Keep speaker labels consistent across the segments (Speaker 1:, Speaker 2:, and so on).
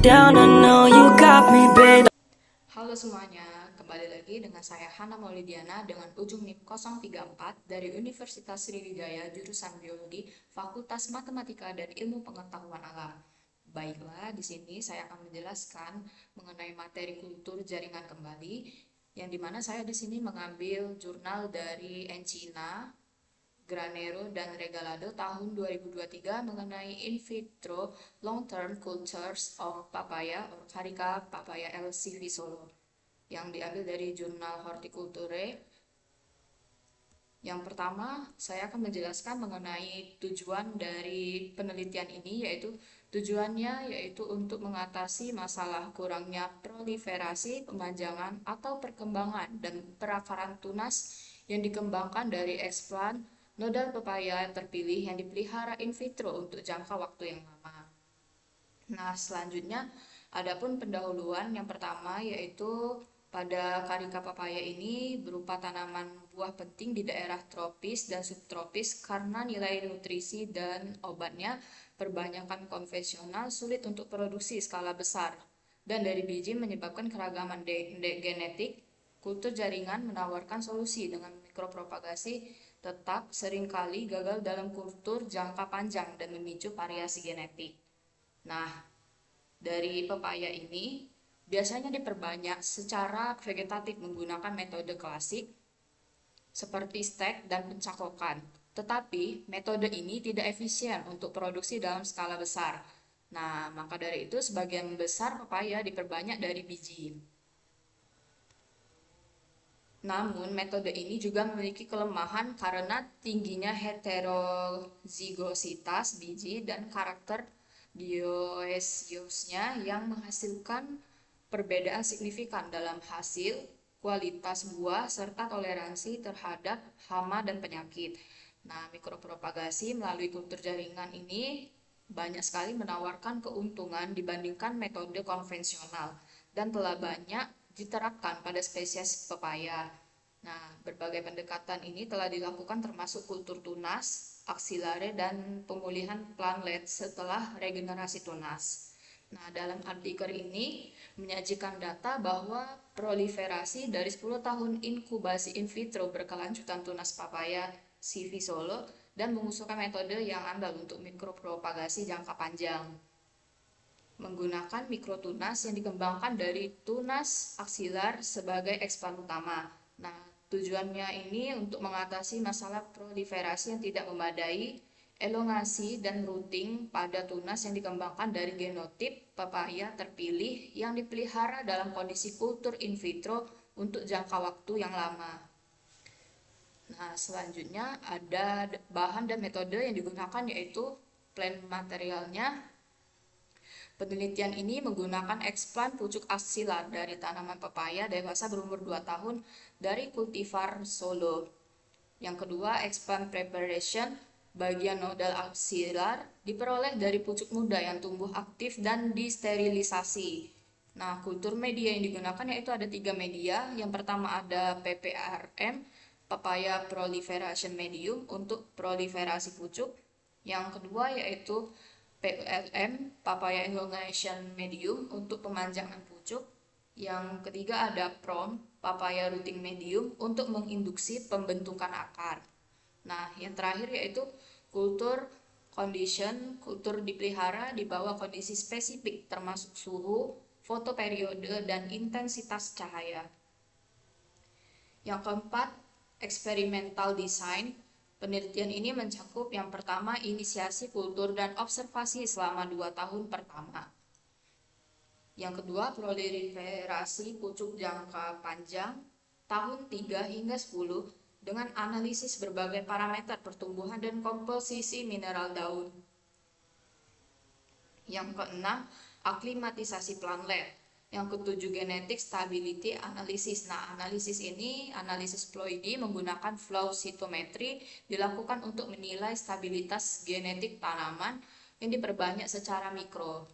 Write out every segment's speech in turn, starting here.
Speaker 1: down, I know you got me, babe.
Speaker 2: Halo semuanya, kembali lagi dengan saya Hana Maulidiana dengan ujung NIP 034 dari Universitas Sriwijaya jurusan Biologi, Fakultas Matematika dan Ilmu Pengetahuan Alam. Baiklah, di sini saya akan menjelaskan mengenai materi kultur jaringan kembali, yang dimana saya di sini mengambil jurnal dari Encina, Granero, dan Regalado tahun 2023 mengenai in vitro long-term cultures of papaya or Carica papaya LCV Solo yang diambil dari jurnal Horticulture. Yang pertama, saya akan menjelaskan mengenai tujuan dari penelitian ini, yaitu tujuannya yaitu untuk mengatasi masalah kurangnya proliferasi, pemanjangan, atau perkembangan dan perakaran tunas yang dikembangkan dari eksplan nodal pepaya terpilih yang dipelihara in vitro untuk jangka waktu yang lama. Nah, selanjutnya adapun pendahuluan yang pertama yaitu pada Carica papaya ini berupa tanaman buah penting di daerah tropis dan subtropis karena nilai nutrisi dan obatnya perbanyakan konvensional sulit untuk produksi skala besar dan dari biji menyebabkan keragaman genetik. Kultur jaringan menawarkan solusi dengan mikropropagasi tetap seringkali gagal dalam kultur jangka panjang dan memicu variasi genetik. Nah, dari pepaya ini biasanya diperbanyak secara vegetatif menggunakan metode klasik seperti stek dan pencaklokan. Tetapi metode ini tidak efisien untuk produksi dalam skala besar. Nah, maka dari itu sebagian besar pepaya diperbanyak dari biji. Namun, metode ini juga memiliki kelemahan karena tingginya heterozigositas biji dan karakter dioeciosnya yang menghasilkan perbedaan signifikan dalam hasil, kualitas buah, serta toleransi terhadap hama dan penyakit. Nah, mikropropagasi melalui kultur jaringan ini banyak sekali menawarkan keuntungan dibandingkan metode konvensional dan telah banyak diterapkan pada spesies pepaya. Nah, berbagai pendekatan ini telah dilakukan termasuk kultur tunas, aksilare, dan pemulihan plantlet setelah regenerasi tunas. Nah, dalam artikel ini menyajikan data bahwa proliferasi dari 10 tahun inkubasi in vitro berkelanjutan tunas papaya CV Solo dan mengusulkan metode yang andal untuk mikropropagasi jangka panjang menggunakan mikrotunas yang dikembangkan dari tunas aksilar sebagai ekspan utama. Nah, tujuannya ini untuk mengatasi masalah proliferasi yang tidak memadai, elongasi dan routing pada tunas yang dikembangkan dari genotip pepaya terpilih yang dipelihara dalam kondisi kultur in vitro untuk jangka waktu yang lama. Nah, selanjutnya ada bahan dan metode yang digunakan yaitu plant materialnya. Penelitian ini menggunakan eksplan pucuk aksilar dari tanaman pepaya dewasa berumur 2 tahun dari kultivar Solo. Yang kedua, eksplan preparation bagian nodal aksilar diperoleh dari pucuk muda yang tumbuh aktif dan disterilisasi. Nah, kultur media yang digunakan yaitu ada 3 media. Yang pertama ada PPRM, Papaya Proliferation Medium untuk proliferasi pucuk. Yang kedua yaitu PLM, Papaya Elongation Medium untuk pemanjangan pucuk. Yang ketiga ada PROM, Papaya Rooting Medium untuk menginduksi pembentukan akar. Nah, yang terakhir yaitu kultur condition, kultur dipelihara di bawah kondisi spesifik termasuk suhu, fotoperiode, dan intensitas cahaya. Yang keempat, experimental design. Penelitian ini mencakup yang pertama inisiasi kultur dan observasi selama 2 tahun pertama. Yang kedua, proliferasi pucuk jangka panjang tahun 3 hingga 10 dengan analisis berbagai parameter pertumbuhan dan komposisi mineral daun. Yang keenam, aklimatisasi plantlet. Yang ketujuh, genetik stability analysis. Nah, analisis ini, analisis ploidi menggunakan flow cytometry dilakukan untuk menilai stabilitas genetik tanaman yang diperbanyak secara mikro.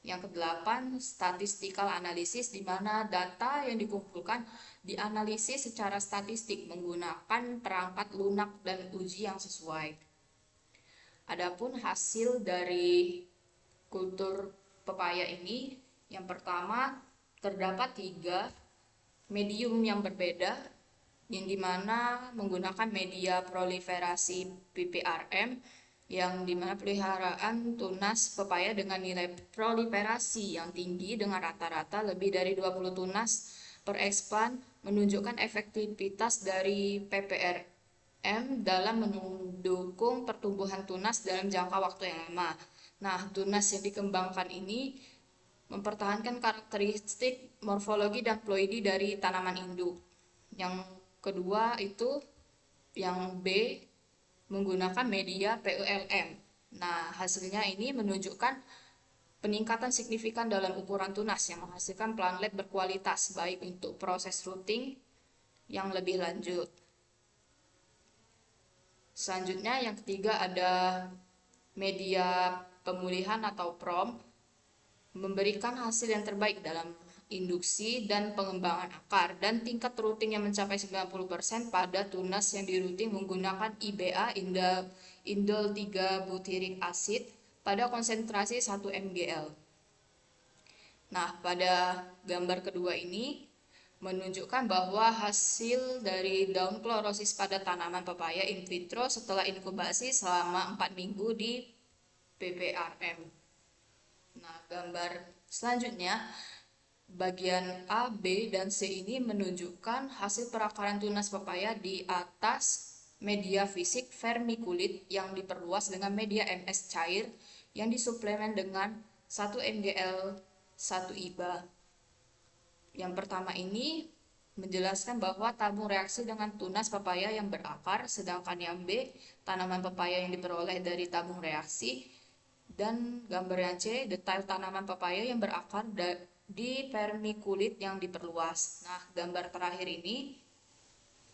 Speaker 2: Yang kedelapan, statistical analysis, di mana data yang dikumpulkan dianalisis secara statistik menggunakan perangkat lunak dan uji yang sesuai. Adapun hasil dari kultur pepaya ini Yang pertama, terdapat 3 medium yang berbeda, yang dimana menggunakan media proliferasi PPRM, yang dimana peliharaan tunas pepaya dengan nilai proliferasi yang tinggi dengan rata-rata lebih dari 20 tunas per explant menunjukkan efektivitas dari PPRM dalam mendukung pertumbuhan tunas dalam jangka waktu yang lama. Nah, tunas yang dikembangkan ini mempertahankan karakteristik morfologi dan ploidi dari tanaman induk. Yang kedua itu yang B, menggunakan media PELM. Nah, hasilnya ini menunjukkan peningkatan signifikan dalam ukuran tunas yang menghasilkan plantlet berkualitas baik untuk proses rooting yang lebih lanjut. Selanjutnya yang ketiga ada media pemulihan atau PROM, memberikan hasil yang terbaik dalam induksi dan pengembangan akar dan tingkat rooting yang mencapai 90% pada tunas yang diruting menggunakan IBA indol 3 butyric acid pada konsentrasi 1 mgl. Nah, pada gambar kedua ini menunjukkan bahwa hasil dari daun klorosis pada tanaman pepaya in vitro setelah inkubasi selama 4 minggu di PPRM. Nah, gambar selanjutnya bagian A, B, dan C ini menunjukkan hasil perakaran tunas pepaya di atas media fisik vermiculit yang diperluas dengan media MS cair yang disuplemen dengan 1 mgl 1 IBA. Yang pertama ini menjelaskan bahwa tabung reaksi dengan tunas pepaya yang berakar, sedangkan yang B, tanaman pepaya yang diperoleh dari tabung reaksi, dan gambar yang C, detail tanaman pepaya yang berakar di vermiculit yang diperluas. Nah, gambar terakhir ini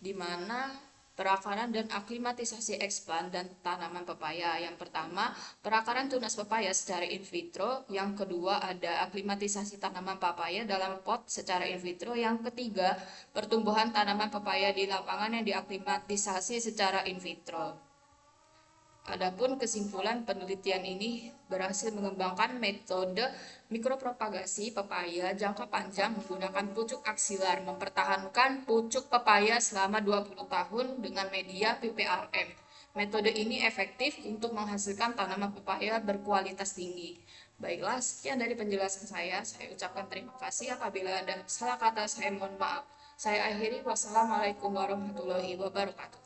Speaker 2: di mana perakaran dan aklimatisasi explant dan tanaman pepaya. Yang pertama, perakaran tunas pepaya secara in vitro. Yang kedua, ada aklimatisasi tanaman pepaya dalam pot secara in vitro. Yang ketiga, pertumbuhan tanaman pepaya di lapangan yang diaklimatisasi secara in vitro. Adapun kesimpulan penelitian ini berhasil mengembangkan metode mikropropagasi pepaya jangka panjang menggunakan pucuk aksilar, mempertahankan pucuk pepaya selama 20 tahun dengan media PPRM. Metode ini efektif untuk menghasilkan tanaman pepaya berkualitas tinggi. Baiklah, sekian dari penjelasan saya. Saya ucapkan terima kasih. Apabila ada salah kata, saya mohon maaf. Saya akhiri. Wassalamualaikum warahmatullahi wabarakatuh.